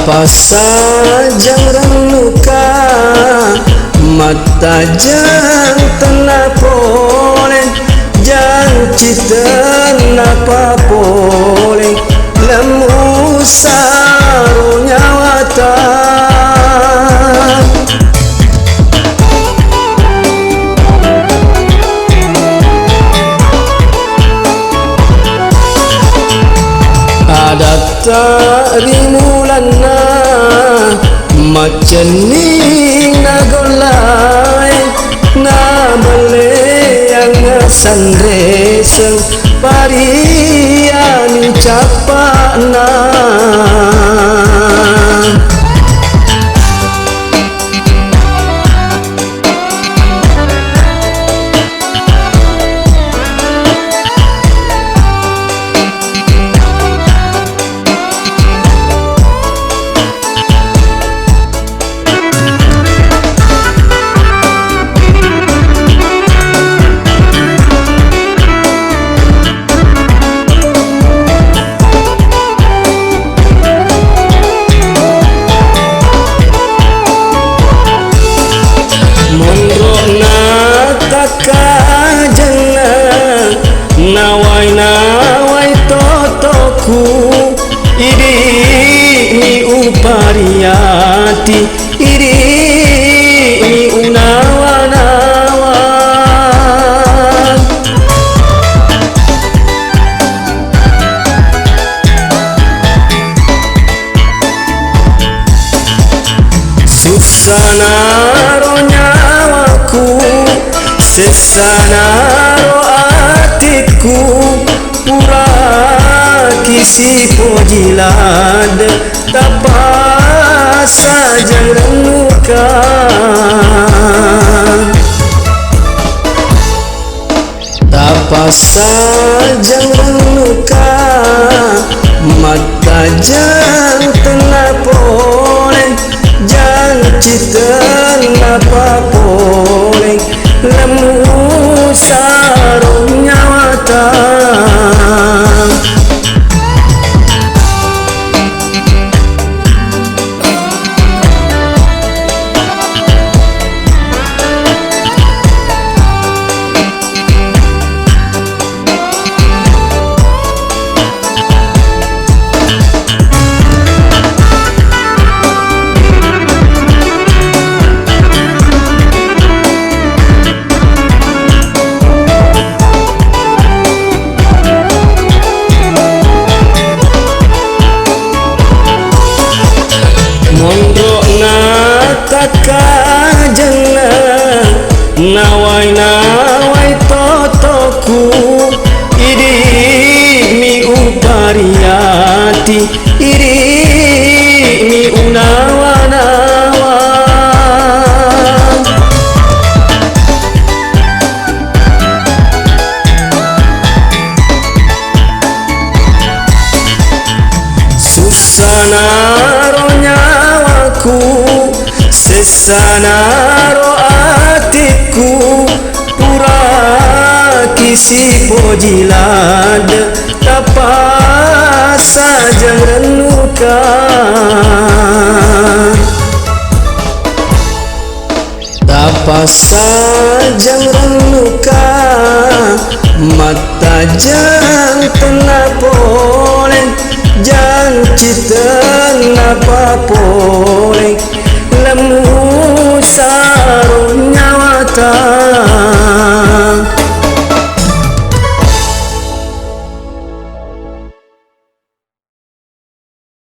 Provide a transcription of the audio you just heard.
Apa saja renuka mata jang tenapoleh janji tenapa poleh lemu sarunya wata ada tarimulana maceni nagolai na bale yang sandreseng parian capana nawai totoku iri ni upariati iri ni unawa-nawa susanaro nyawaku sesanaro atiku pura kisi pojilad tapa saja renuka tapa saja renuka mata jang tenapoleh janji tenapa poleh lemu sarungnya wata mondok nakakajana nawai totoku iri mi upariati iri mi unawa-nawa susanaro nyawaku sesanaro atiku pura kisi pojilad tapa saja renuka tapa saja renuka mata jang tenapoleh janji tenapa poleh lemu sarungnya wata